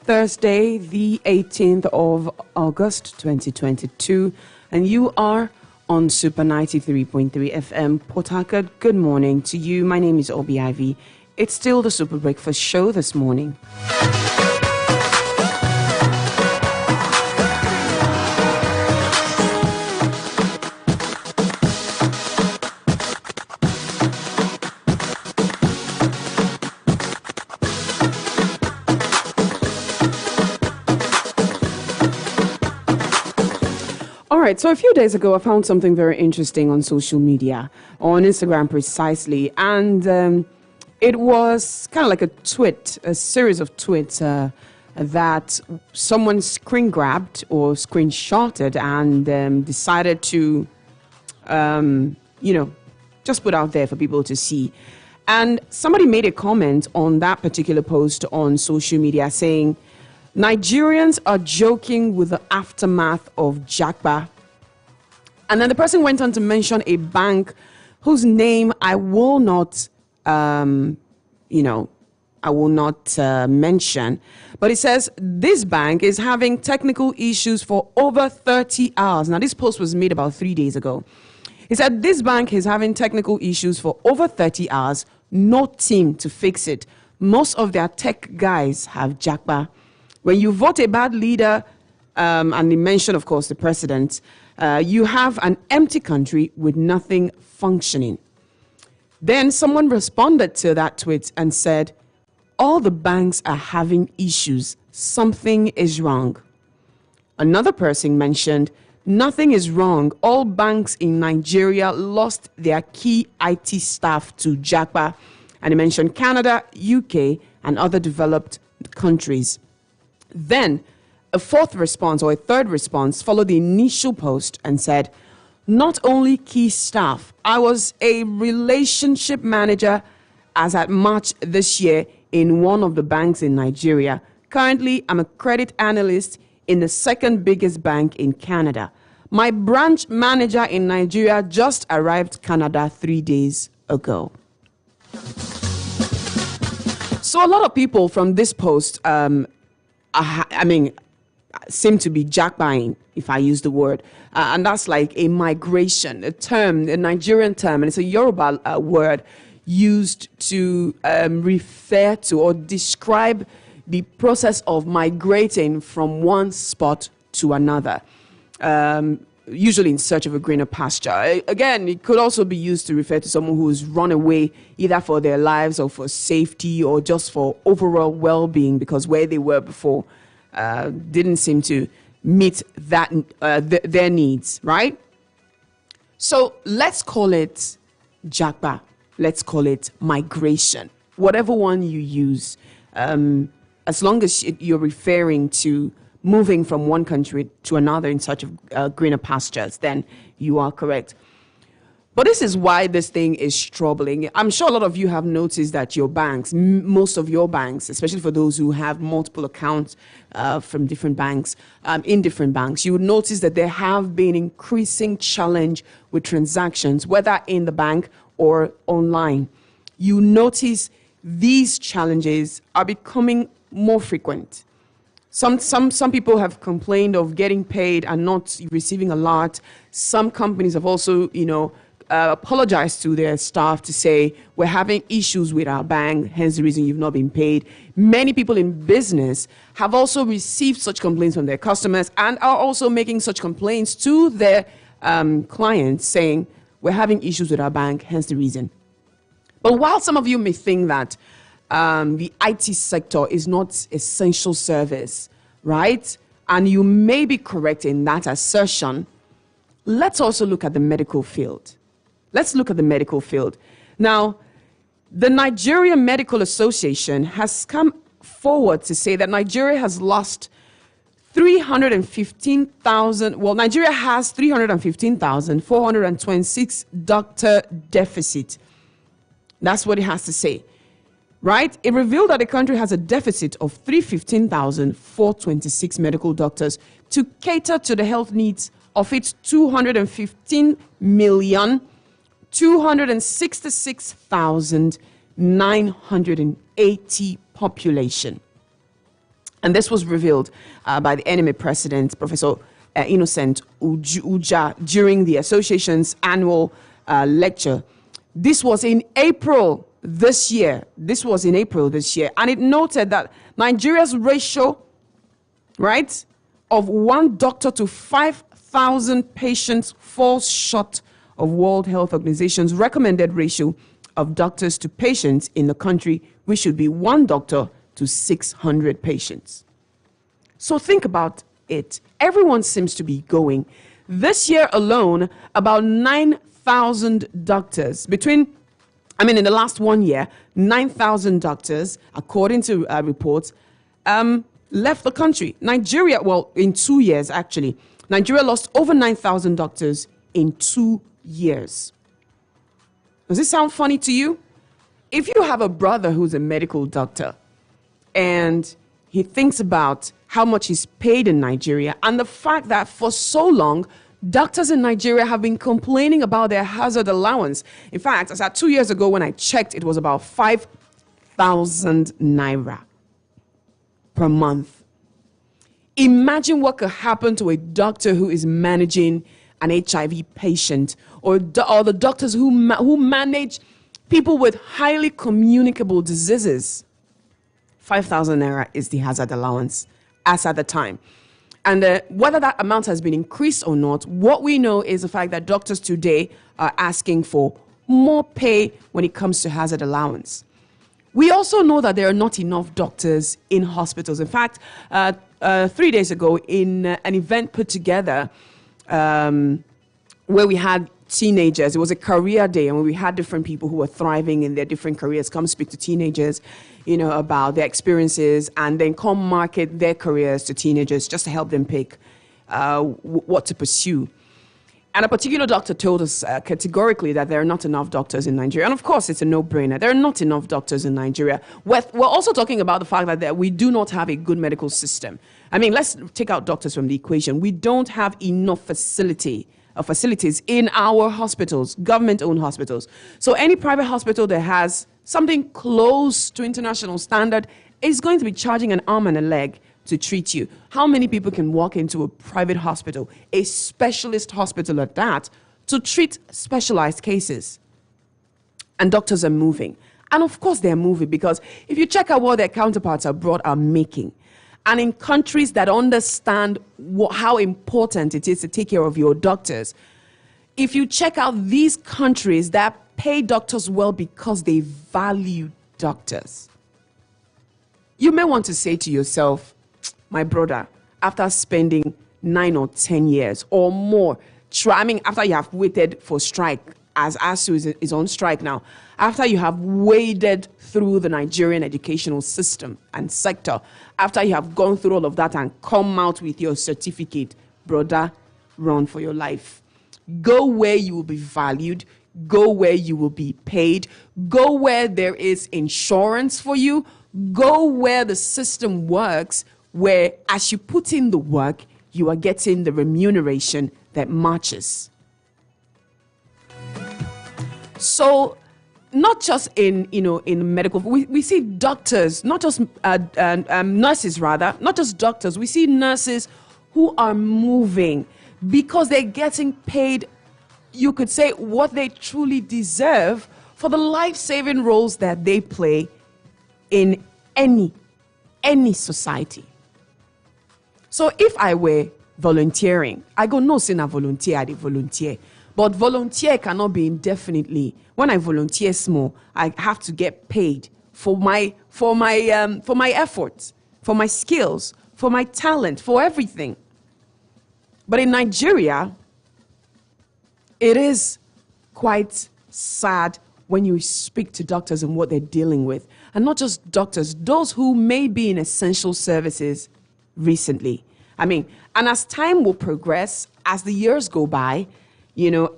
Thursday, the 18th of August 2022, and you are on Super 93.3 FM Port Harcourt. Good morning to you. My name is Obi Ivy. It's still the Super Breakfast Show this morning. All right, so a few days ago, I found something very interesting on social media, on Instagram precisely, and it was kind of like a tweet, a series of tweets that someone screen grabbed or screenshotted and decided to, just put out there for people to see. And somebody made a comment on that particular post on social media saying, Nigerians are joking with the aftermath of Japa. And then the person went on to mention a bank whose name I will not, mention. But it says this bank is having technical issues for over 30 hours. Now, this post was made about 3 days ago. He said this bank is having technical issues for over 30 hours. No team to fix it. Most of their tech guys have Japa. When you vote a bad leader, and they mention, of course, the president, you have an empty country with nothing functioning. Then someone responded to that tweet and said, all the banks are having issues. Something is wrong. Another person mentioned, nothing is wrong. All banks in Nigeria lost their key IT staff to Japa. And he mentioned Canada, UK, and other developed countries. Then a third response followed the initial post and said, not only key staff, I was a relationship manager as at March this year in one of the banks in Nigeria. Currently, I'm a credit analyst in the second biggest bank in Canada. My branch manager in Nigeria just arrived Canada 3 days ago. So a lot of people from this post, seem to be jackbuying, if I use the word. And that's like a migration, a Nigerian term, and it's a Yoruba word used to refer to or describe the process of migrating from one spot to another, usually in search of a greener pasture. Again, it could also be used to refer to someone who's run away either for their lives or for safety or just for overall well-being because where they were before didn't seem to meet their needs, right? So let's call it Japa. Let's call it migration. Whatever one you use, as long as you're referring to moving from one country to another in search of greener pastures, then you are correct. But this is why this thing is troubling. I'm sure a lot of you have noticed that your banks, most of your banks, especially for those who have multiple accounts from different banks, in different banks, you would notice that there have been increasing challenge with transactions, whether in the bank or online. You notice these challenges are becoming more frequent. Some people have complained of getting paid and not receiving a lot. Some companies have also, apologized to their staff to say, we're having issues with our bank, hence the reason you've not been paid. Many people in business have also received such complaints from their customers and are also making such complaints to their clients saying, we're having issues with our bank, hence the reason. But while some of you may think that the IT sector is not essential service, right? And you may be correct in that assertion. Let's also look at the medical field. Let's look at the medical field. Now, the Nigeria Medical Association has come forward to say that Nigeria has lost 315,000, Nigeria has 315,426 doctor deficit. That's what it has to say, right? It revealed that the country has a deficit of 315,426 medical doctors to cater to the health needs of its 215,266,980 population. And this was revealed by the NMA president, Professor Innocent Uja, during the association's annual lecture. This was in April this year. And it noted that Nigeria's ratio, right, of 1 doctor to 5,000 patients falls short of World Health Organization's recommended ratio of doctors to patients in the country, which should be 1 doctor to 600 patients. So think about it. Everyone seems to be going. This year alone, about 9,000 doctors, in the last 1 year, 9,000 doctors, according to reports, left the country. Nigeria, in 2 years, actually. Nigeria lost over 9,000 doctors in 2 years. Does this sound funny to you? If you have a brother who's a medical doctor and he thinks about how much he's paid in Nigeria and the fact that for so long, doctors in Nigeria have been complaining about their hazard allowance. In fact, as at 2 years ago when I checked, it was about 5,000 naira per month. Imagine what could happen to a doctor who is managing an HIV patient, or the doctors who manage people with highly communicable diseases. 5,000 naira is the hazard allowance as at the time. And whether that amount has been increased or not, what we know is the fact that doctors today are asking for more pay when it comes to hazard allowance. We also know that there are not enough doctors in hospitals. In fact, 3 days ago, in an event put together where we had teenagers, it was a career day, and we had different people who were thriving in their different careers come speak to teenagers, about their experiences, and then come market their careers to teenagers just to help them pick what to pursue. And a particular doctor told us categorically that there are not enough doctors in Nigeria. And of course, it's a no-brainer. There are not enough doctors in Nigeria. We're also talking about the fact that we do not have a good medical system. Let's take out doctors from the equation. We don't have enough facilities in our hospitals, government-owned hospitals. So any private hospital that has something close to international standard is going to be charging an arm and a leg to treat you. How many people can walk into a private hospital, a specialist hospital at that, to treat specialized cases? And doctors are moving. And of course they're moving because if you check out what their counterparts abroad are making, and in countries that understand how important it is to take care of your doctors, if you check out these countries that pay doctors well because they value doctors, you may want to say to yourself, my brother, after spending 9 or 10 years or more, after you have waited for strike, as ASU is on strike now, after you have waded through the Nigerian educational system and sector, after you have gone through all of that and come out with your certificate, brother, run for your life. Go where you will be valued. Go where you will be paid. Go where there is insurance for you. Go where the system works, where as you put in the work, you are getting the remuneration that matches. So not just in medical, we see doctors, not just nurses rather, not just doctors, we see nurses who are moving because they're getting paid, you could say, what they truly deserve for the life-saving roles that they play in any society. So if I were volunteering, I go, no, say na volunteer, I volunteer. But volunteer cannot be indefinitely. When I volunteer small, I have to get paid for my efforts, for my skills, for my talent, for everything. But in Nigeria, it is quite sad when you speak to doctors and what they're dealing with. And not just doctors, those who may be in essential services recently. And as time will progress, as the years go by,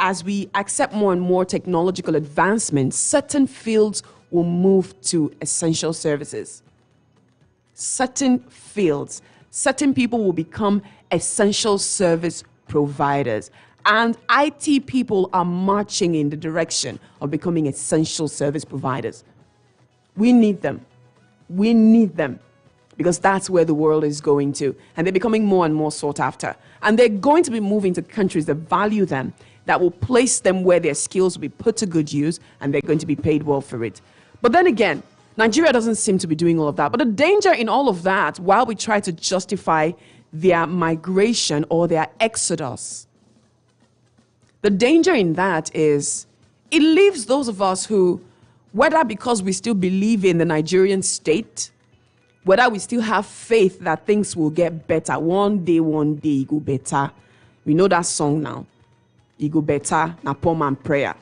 as we accept more and more technological advancements, certain fields will move to essential services. Certain fields, certain people will become essential service providers. And IT people are marching in the direction of becoming essential service providers. We need them. We need them. because that's where the world is going to. And they're becoming more and more sought after. And they're going to be moving to countries that value them, that will place them where their skills will be put to good use, and they're going to be paid well for it. But then again, Nigeria doesn't seem to be doing all of that. But the danger in all of that, while we try to justify their migration or their exodus, the danger in that is it leaves those of us who, whether because we still believe in the Nigerian state, whether we still have faith that things will get better, one day, it go better. We know that song now. It go better, na poor man prayer.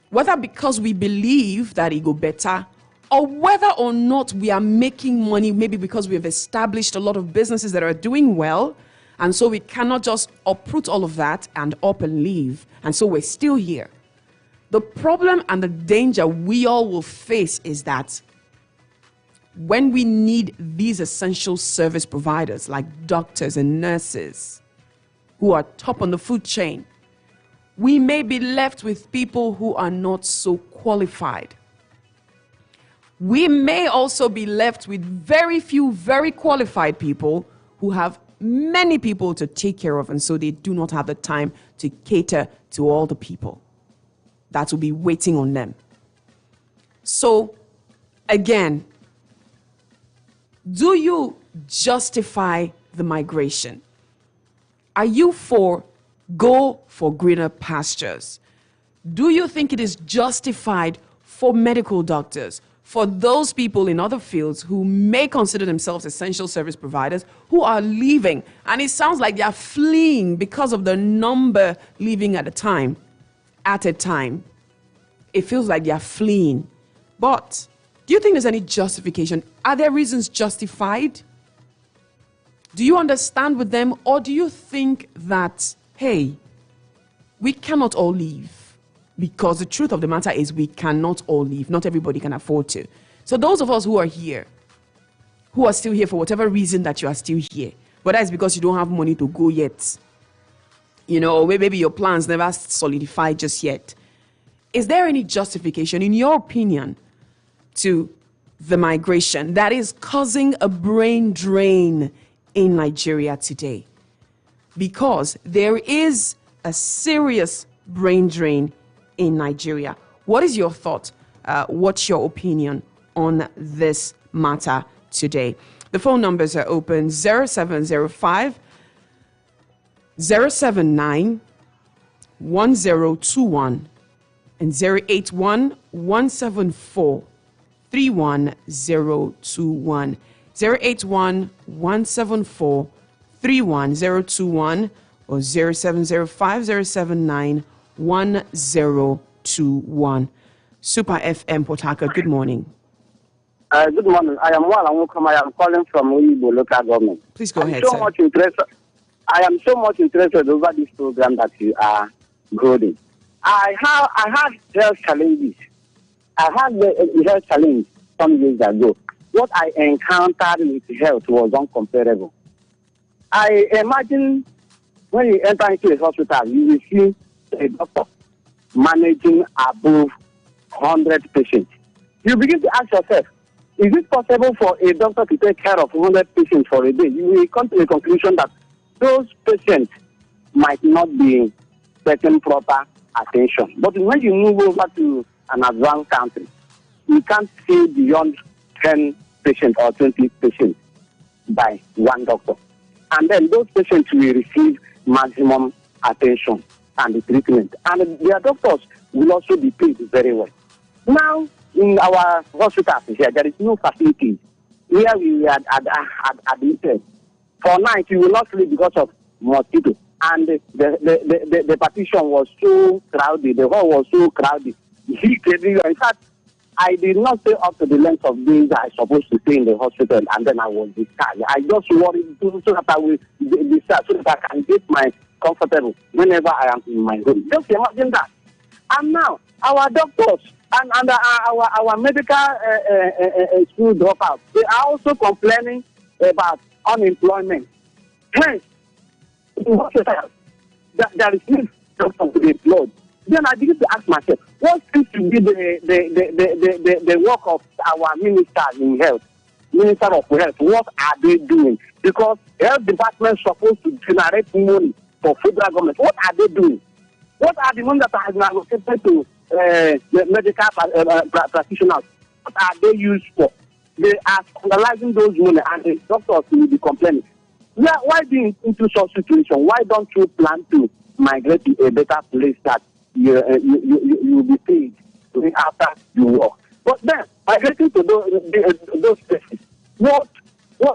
Whether because we believe that it go better, or whether or not we are making money, maybe because we have established a lot of businesses that are doing well, and so we cannot just uproot all of that and up and leave, and so we're still here. The problem and the danger we all will face is that when we need these essential service providers like doctors and nurses who are top on the food chain, we may be left with people who are not so qualified. We may also be left with very few very qualified people who have many people to take care of, and so they do not have the time to cater to all the people that will be waiting on them. So, again, do you justify the migration? Are you for go for greener pastures? Do you think it is justified for medical doctors, for those people in other fields who may consider themselves essential service providers, who are leaving? And it sounds like they are fleeing because of the number leaving at a time. It feels like they are fleeing. But do you think there's any justification? Are there reasons justified? Do you understand with them? Or do you think that, hey, we cannot all leave? Because the truth of the matter is we cannot all leave. Not everybody can afford to. So those of us who are here, who are still here for whatever reason that you are still here, whether it's because you don't have money to go yet, or maybe your plans never solidified just yet, is there any justification, in your opinion, to the migration that is causing a brain drain in Nigeria today? Because there is a serious brain drain in Nigeria. What is your thought? What's your opinion on this matter today? The phone numbers are open: 0705 079 1021 and 081 174 31021. 081 174 31021 or 0705 079 1021. Super FM Port Harcourt, good morning. Good morning. I am Wala Mukama. I am calling from Uyibo local government. Please go ahead, sir. I am so much interested over this program that you are holding. I had health challenges. I had the health challenge some years ago. What I encountered with health was uncomparable. I imagine when you enter into a hospital, you will see a doctor managing above 100 patients. You begin to ask yourself, is it possible for a doctor to take care of 100 patients for a day? You will come to a conclusion that those patients might not be getting proper attention. But when you move over to an advanced country, you can't see beyond 10 patients or 20 patients by one doctor. And then those patients will receive maximum attention and the treatment. And their doctors will also be paid very well. Now, in our hospitals here, there is no facilities where we are admitted. For night, you will not sleep because of mosquito. And the partition was so crowded, the hall was so crowded. In fact, I did not stay up to the length of days I was supposed to stay in the hospital, and then I was discharged. I just worried so that I will be discharged, so that I can get my comfortable whenever I am in my home. Just imagine that. And now, our doctors and our medical school dropouts, they are also complaining about unemployment. Hence, in hospitals, there is need doctors to be employed. Then I begin to ask myself, what seems to be the work of our ministers in health? Minister of Health, what are they doing? Because health department is supposed to generate money for federal government. What are they doing? What are the money that are allocated to the medical practitioners? What are they used for? They are analyzing those money, and the doctors will be complaining. Yeah, why being into such situation? Why don't you plan to migrate to a better place that you will be paid after you work? But then, migrating to those places, what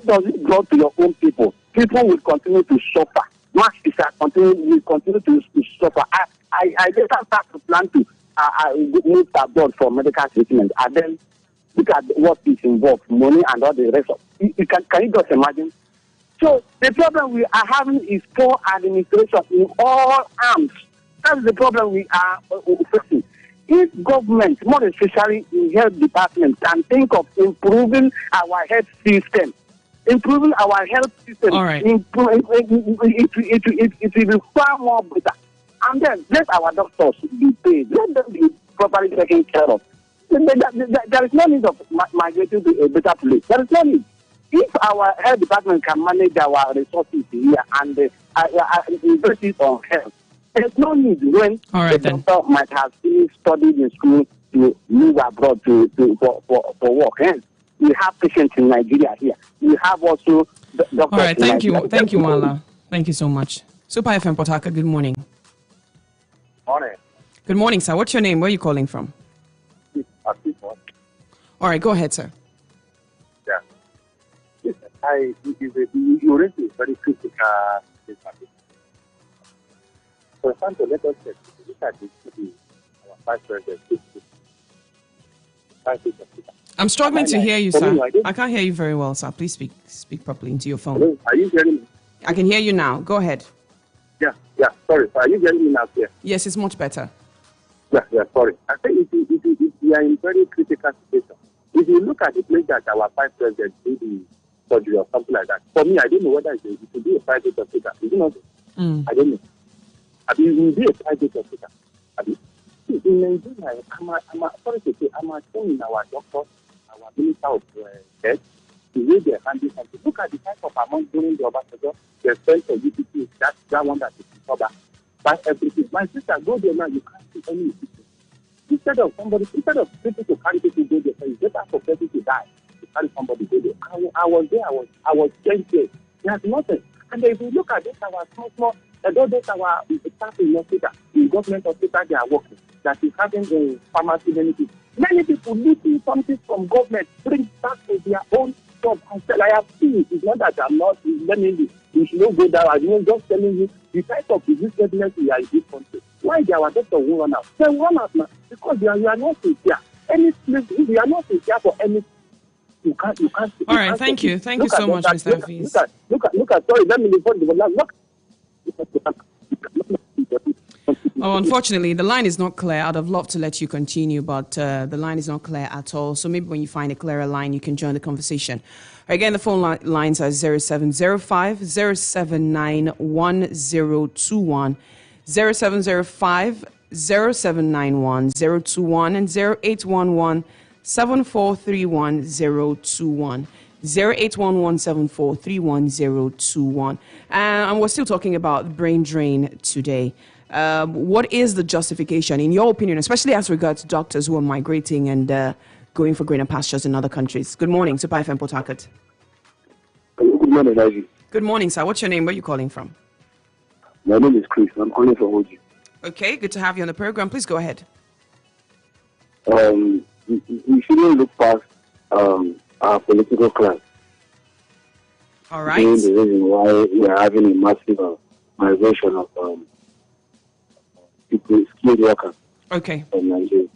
does it bring to your own people? People will continue to suffer. Mass will continue to suffer. I later start to plan to move abroad for medical treatment, and then look at what is involved, money and all the rest of it. Can you just imagine? So the problem we are having is poor administration in all arms. That's the problem we are facing. If government, more especially in health department, can think of improving our health system, all right. it will be far more better. And then let our doctors be paid. Let them be properly taken care of. There is no need of migrating to a better place. There is no need. If our health department can manage our resources here and invest it on health, there's no need when the doctor might have studied in school to move abroad for work. Hence, we have patients in Nigeria here. We have also doctors. All right, thank you, Wala. Thank you so much. Super FM Port Harcourt, good morning. Morning. Good morning, sir. What's your name? Where are you calling from? All right, go ahead, sir. Yeah. You raised a very critical statement. For example, let us look at our vice president. I'm struggling to hear you, sir. I can't hear you very well, sir. Please speak properly into your phone. Hello? Are you hearing me? I can hear you now. Go ahead. Yeah. Sorry. Are you hearing me now, sir? Yes, it's much better. Yeah. Sorry. I think we are in very critical situation. If you look at the place that our vice president did the surgery or something like that, for me, I don't know whether it should be a private hospital. Is it not? I don't know. It will be a private hospital. In Nigeria, sorry to say, I'm asking our doctors, our minister of health, to raise their hand this something. Look at the type of amount during the Obasanjo, the spent for UPT, that one that is covered by everything. My sister, go there now, you can't see any UPT. Instead of people to carry people go there, it's better for people to die to carry somebody go there. I was there, I was 10 years. There's nothing. And if you look at this, our small, those our staff in hospital, in government hospital, they are working. That is having a pharmacy benefit. Many people looking something from government, bring back to their own job and sell. I have seen it. It's not that I'm not learning this. You should not go down. I'm just telling you the type of disease we are in this country. Why they are doctors who run out? They run out now because you are not sincere. Any place, if you are not sincere for any, you can't. All right, thank you so much, Mr. Hafiz. Look at. Sorry, let me look. Oh, unfortunately, the line is not clear. I'd have loved to let you continue, but the line is not clear at all. So maybe when you find a clearer line, you can join the conversation. Again, the phone lines are 0705 079 1021, 0705 0791 021, and 0811 7431 021. 08117431 and we're still talking about brain drain today. What is the justification, in your opinion, especially as regards doctors who are migrating and going for greener pastures in other countries? Good morning, Super FM Port Harcourt. Good morning, Ivy. Good morning, sir. What's your name? Where are you calling from? My name is Chris. I'm calling from Oji. Okay, good to have you on the program. Please go ahead. We shouldn't look past our political class. All right. Being the reason why we are having a massive migration of people, skilled workers. Okay. From Nigeria.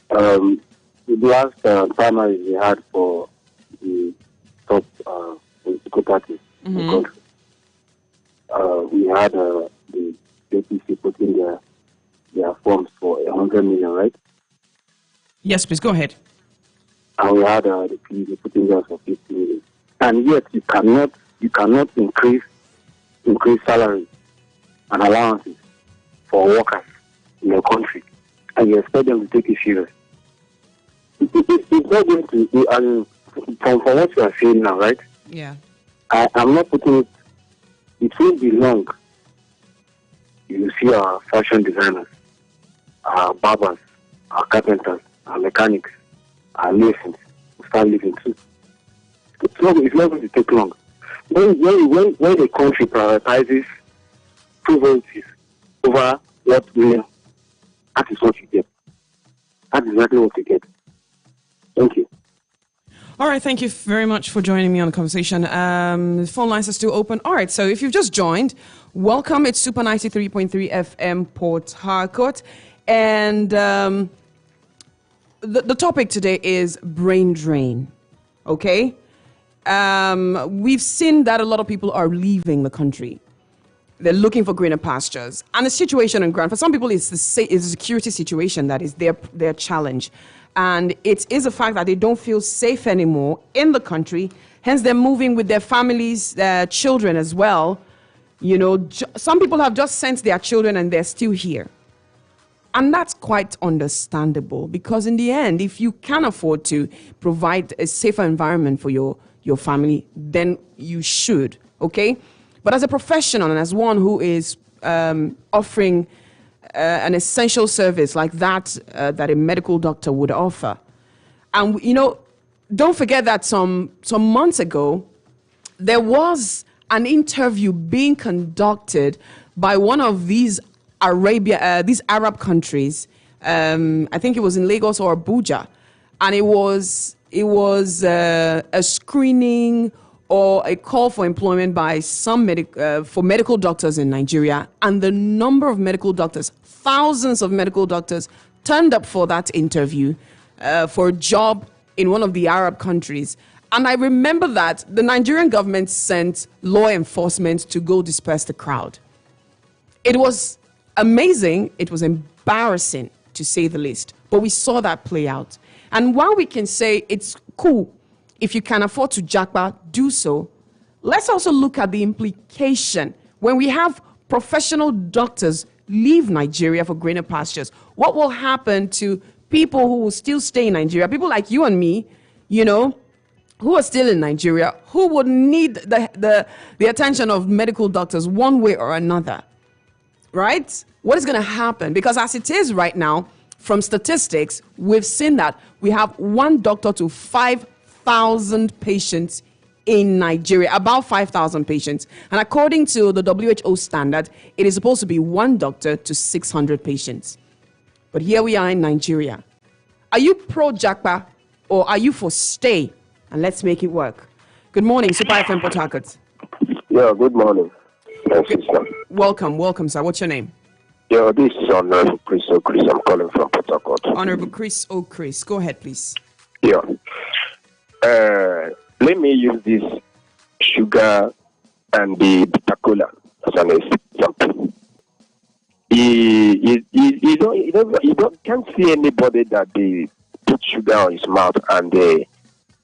The last primaries we had for the top political parties in the country, we had the APC putting their forms for 100 million, right? Yes, please go ahead. And we had the PDP putting theirs for 50 million. And yet you cannot increase salaries and allowances for workers in your country, and you expect them to take it serious. It's not going to from what you are saying now, right? Yeah. I'm not putting it. It won't be long. You see our fashion designers, our barbers, our carpenters, our mechanics, our masons will start living too. It's not going to take long. When the country prioritizes frivolities over what will, that is what you get. That is exactly what you get. Thank you. All right, thank you very much for joining me on the conversation. The phone lines are still open. All right, so if you've just joined, welcome. It's Super 93.3 FM Port Harcourt. And the topic today is brain drain, okay? We've seen that a lot of people are leaving the country. They're looking for greener pastures. And the situation on ground, for some people, it's the security situation that is their challenge. And it is a fact that they don't feel safe anymore in the country. Hence, they're moving with their families, their children as well. You know, some people have just sent their children and they're still here. And that's quite understandable because in the end, if you can afford to provide a safer environment for your family, then you should, okay? But as a professional and as one who is offering an essential service like that that a medical doctor would offer. And, you know, don't forget that some months ago, there was an interview being conducted by one of these Arab countries. I think it was in Lagos or Abuja. And it was a screening or a call for employment by some for medical doctors in Nigeria. And the number of medical doctors, thousands of medical doctors, turned up for that interview for a job in one of the Arab countries. And I remember that the Nigerian government sent law enforcement to go disperse the crowd. It was amazing. It was embarrassing, to say the least. But we saw that play out. And while we can say it's cool, if you can afford to japa, do so. Let's also look at the implication when we have professional doctors leave Nigeria for greener pastures. What will happen to people who will still stay in Nigeria? People like you and me, you know, who are still in Nigeria, who would need the attention of medical doctors one way or another, right? What is going to happen? Because as it is right now, from statistics, we've seen that we have one doctor to 5,000 patients in Nigeria, about 5,000 patients. And according to the WHO standard, it is supposed to be one doctor to 600 patients. But here we are in Nigeria. Are you pro-Japa or are you for stay? And let's make it work. Good morning, Super FM Port Harcourt. Yeah, good morning. Welcome, sir. What's your name? Yeah, this is Honorable Chris O'Chris. I'm calling from Port Harcourt. Honorable Chris O'Chris. Go ahead, please. Yeah. Let me use this sugar and the bitter cola as an example. You can't see anybody that they put sugar on his mouth and they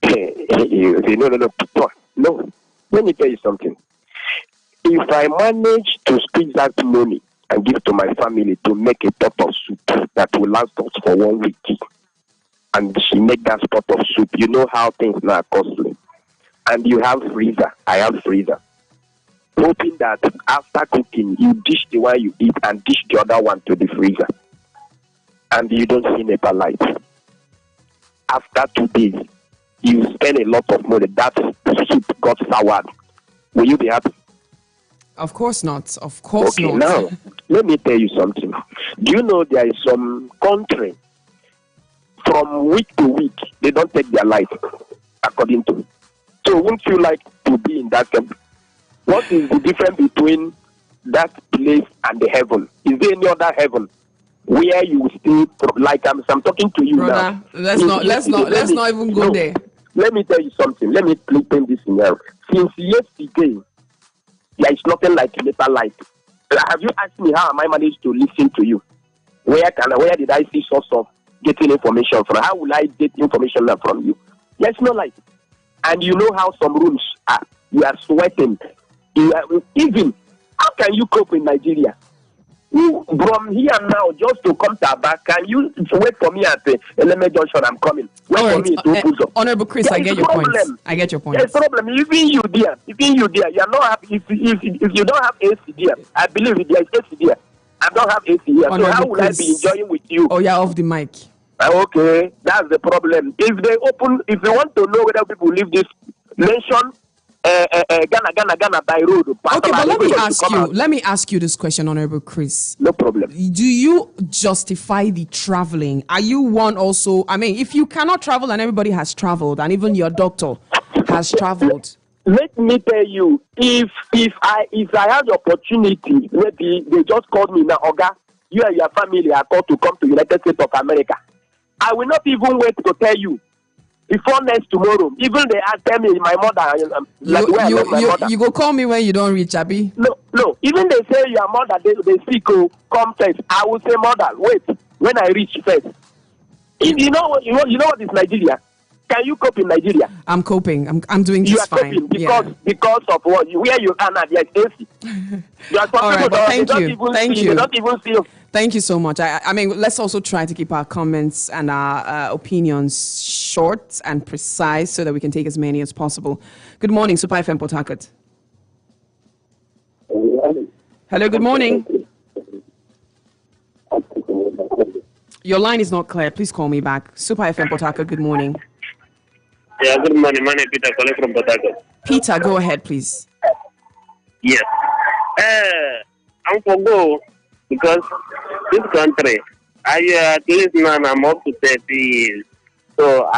say, no. Let me tell you something. If I manage to squeeze out money and give to my family to make a pot of soup that will last us for 1 week, and she make that pot of soup, you know how things now are costly. And you have freezer. I have freezer. Hoping that after cooking, you dish the one you eat and dish the other one to the freezer. And you don't see NEPA light. After 2 days, you spend a lot of money. That soup got soured. Will you be happy? Of course not. Of course not. Okay, now, let me tell you something. Do you know there is some country, from week to week, they don't take their life, according to. So wouldn't you like to be in that camp? What is the difference between that place and the heaven? Is there any other heaven where you stay? Like I'm talking to you brother, now. Let's not even go there. Let me tell you something. Let me paint this scenario. Since yesterday, there is nothing like NEPA light. Have you asked me how am I managed to listen to you? Where did I see source of getting information from? How will I get information from you? There's no light. And you know how some rooms are. You are sweating. Even, how can you cope in Nigeria? From here now, just to come to Aba, can you wait for me at the Eleme Junction? I'm coming. Wait All for right. me to Uzo. Honorable Chris, I get your points. I get your points. There's problem. Even you there. You are not happy. If you don't have AC there, I believe there is AC there. I don't have AC here. So how will I be enjoying with you? Oh, yeah, off the mic. Okay, that's the problem. If you want to know whether people leave this nation, Ghana by road. Okay, but let me ask you this question, Honorable Chris. No problem. Do you justify the traveling? Are you one also? I mean, if you cannot travel and everybody has traveled, and even your doctor has traveled. Let me tell you, if I had the opportunity, maybe they just called me now, Oga, you and your family are called to come to United States of America. I will not even wait to tell you. Before next tomorrow, even they ask me my mother, you go call me when you don't reach, Abi. No. Even they say your mother, they speak, come first. I will say mother, wait when I reach first. If you know what is Nigeria. Can you cope in Nigeria? I'm coping. I'm doing just fine. You are coping because of what where you are now. There's AC. All right, but thank you. They don't even see you. Thank you so much. I mean, let's also try to keep our comments and our opinions short and precise so that we can take as many as possible. Good morning, Super FM Port Harcourt. Hello, good morning. Your line is not clear. Please call me back. Super FM Port Harcourt, good morning. Yeah, good morning. My name is Peter calling from Port Harcourt. Peter, go ahead, please. Yes. I'm for go because this country, at least now I'm up to 30 years. So